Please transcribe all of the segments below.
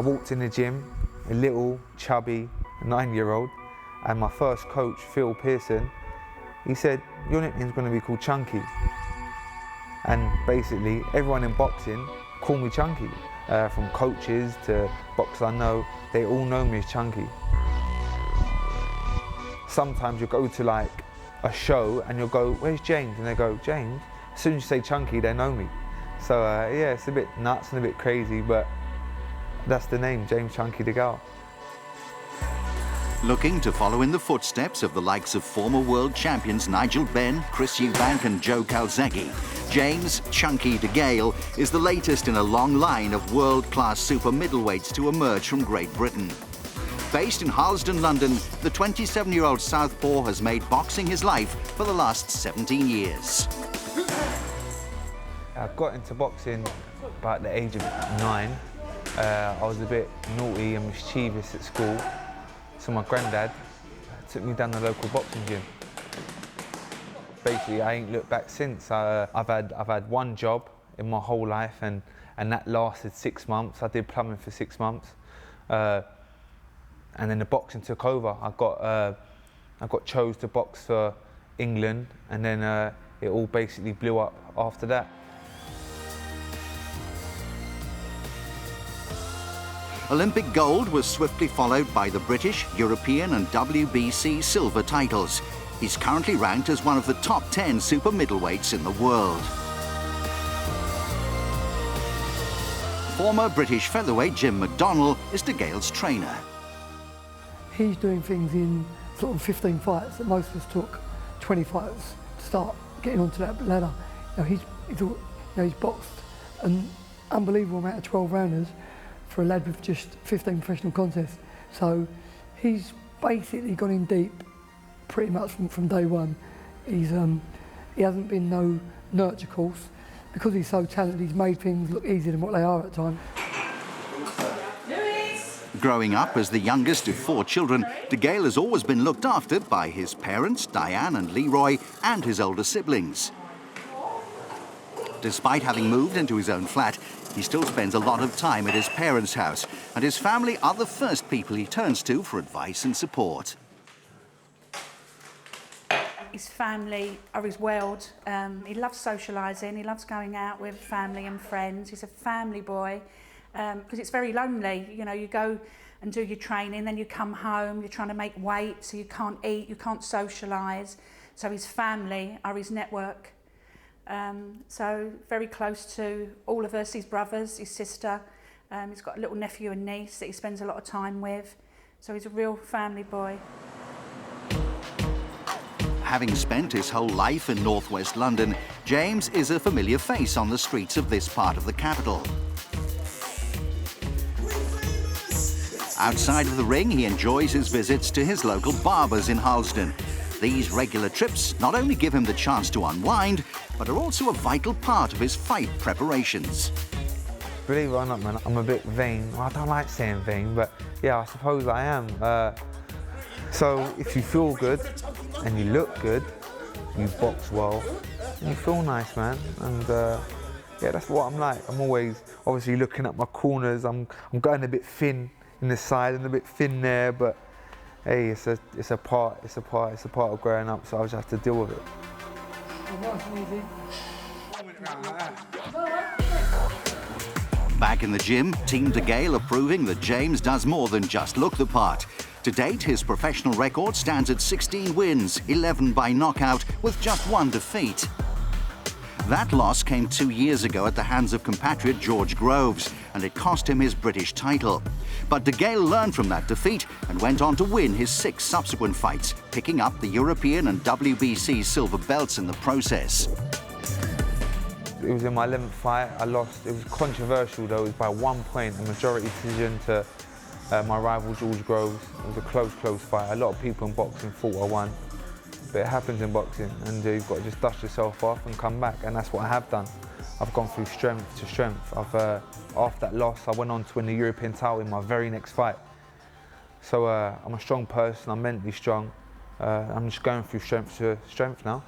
I walked in the gym, a little, chubby, 9-year-old, and my first coach, Phil Pearson, he said, your nickname's going to be called Chunky. And basically, everyone in boxing call me Chunky. From coaches to boxers I know, they all know me as Chunky. Sometimes you go to like a show and you'll go, where's James? And they go, James? As soon as you say Chunky, they know me. So yeah, it's a bit nuts and a bit crazy, but that's the name, James Chunky DeGale. Looking to follow in the footsteps of the likes of former world champions Nigel Benn, Chris Eubank and Joe Calzaghe, James Chunky DeGale is the latest in a long line of world-class super middleweights to emerge from Great Britain. Based in Harlesden, London, the 27-year-old southpaw has made boxing his life for the last 17 years. I got into boxing about the age of 9. I was a bit naughty and mischievous at school. So my granddad took me down the local boxing gym. Basically, I ain't looked back since. I've had one job in my whole life, and that lasted 6 months. I did plumbing for 6 months, and then the boxing took over. I got chose to box for England, and then it all basically blew up after that. Olympic gold was swiftly followed by the British, European and WBC silver titles. He's currently ranked as one of the top 10 super middleweights in the world. Former British featherweight Jim McDonnell is DeGale's trainer. He's doing things in sort of 15 fights that most of us took 20 fights to start getting onto that ladder. He's boxed an unbelievable amount of 12-rounders for a lad with just 15 professional contests. So he's basically gone in deep pretty much from day one. He hasn't been no nurture course. Because he's so talented, he's made things look easier than what they are at times. Growing up as the youngest of 4 children, DeGale has always been looked after by his parents, Diane and Leroy, and his older siblings. Despite having moved into his own flat, he still spends a lot of time at his parents' house, and his family are the first people he turns to for advice and support. His family are his world. He loves socialising, he loves going out with family and friends. He's a family boy, because it's very lonely. You know, you go and do your training, then you come home, you're trying to make weight, so you can't eat, you can't socialise. So his family are his network. So very close to all of us, his brothers, his sister. He's got a little nephew and niece that he spends a lot of time with. So he's a real family boy. Having spent his whole life in northwest London, James is a familiar face on the streets of this part of the capital. Outside of the ring, he enjoys his visits to his local barbers in Harlesden. These regular trips not only give him the chance to unwind, but are also a vital part of his fight preparations. Believe it or not, man, I'm a bit vain. Well, I don't like saying vain, but yeah, I suppose I am. So if you feel good and you look good, you box well, and you feel nice, man. And yeah, that's what I'm like. I'm always obviously looking at my corners. I'm going a bit thin in the side and a bit thin there, but hey, it's a part of growing up, so I just have to deal with it. Back in the gym, Team DeGale are proving that James does more than just look the part. To date, his professional record stands at 16 wins, 11 by knockout, with just 1 defeat. That loss came 2 years ago at the hands of compatriot George Groves, and it cost him his British title. But DeGale learned from that defeat and went on to win his 6 subsequent fights, picking up the European and WBC silver belts in the process. It was in my 11th fight. I lost. It was controversial though. It was by 1 point, a majority decision to my rival George Groves. It was a close fight. A lot of people in boxing thought I won. But it happens in boxing, and you've got to just dust yourself off and come back, and that's what I have done. I've gone through strength to strength. After that loss, I went on to win the European title in my very next fight. So I'm a strong person, I'm mentally strong. I'm just going through strength to strength now.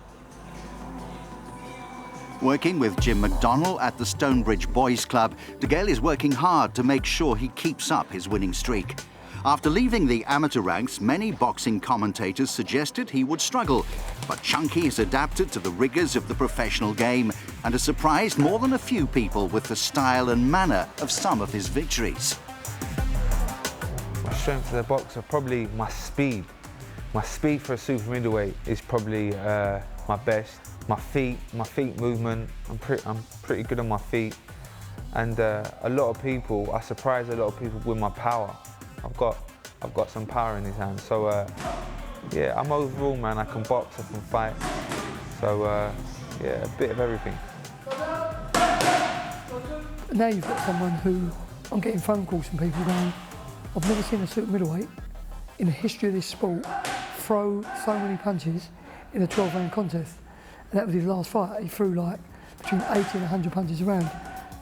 Working with Jim McDonnell at the Stonebridge Boys Club, DeGale is working hard to make sure he keeps up his winning streak. After leaving the amateur ranks, many boxing commentators suggested he would struggle. But Chunky has adapted to the rigours of the professional game and has surprised more than a few people with the style and manner of some of his victories. My strength as a boxer, probably my speed. My speed for a super middleweight is probably my best. My feet movement, I'm pretty good on my feet. And a lot of people, I surprise a lot of people with my power. I've got some power in his hands. So yeah, I'm overall, man, I can box, I can fight. So yeah, a bit of everything. Now you've got someone who, I'm getting phone calls from people going, I've never seen a super middleweight in the history of this sport throw so many punches in a 12-round contest. And that was his last fight. He threw like between 80 and 100 punches around.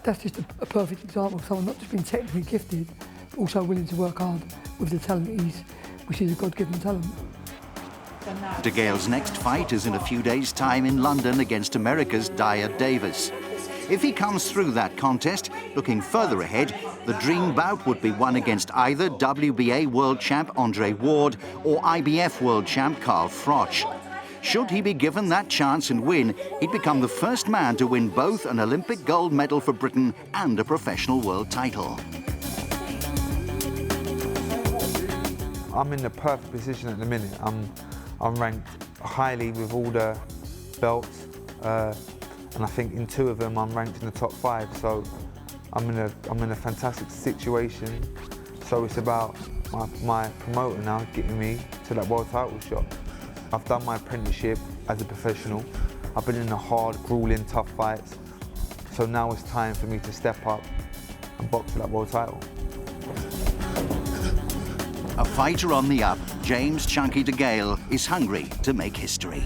That's just a perfect example of someone not just being technically gifted, but also willing to work hard with the talent which is a God-given talent. DeGale's next fight is in a few days' time in London against America's Dyer Davis. If he comes through that contest, looking further ahead, the dream bout would be won against either WBA world champ Andre Ward or IBF world champ Carl Froch. Should he be given that chance and win, he'd become the first man to win both an Olympic gold medal for Britain and a professional world title. I'm in the perfect position at the minute. I'm ranked highly with all the belts, and I think in 2 of them I'm ranked in the top 5. So I'm in a fantastic situation. So it's about my promoter now getting me to that world title shot. I've done my apprenticeship as a professional. I've been in the hard, grueling, tough fights. So now it's time for me to step up and box for that world title. A fighter on the up, James "Chunky" DeGale is hungry to make history.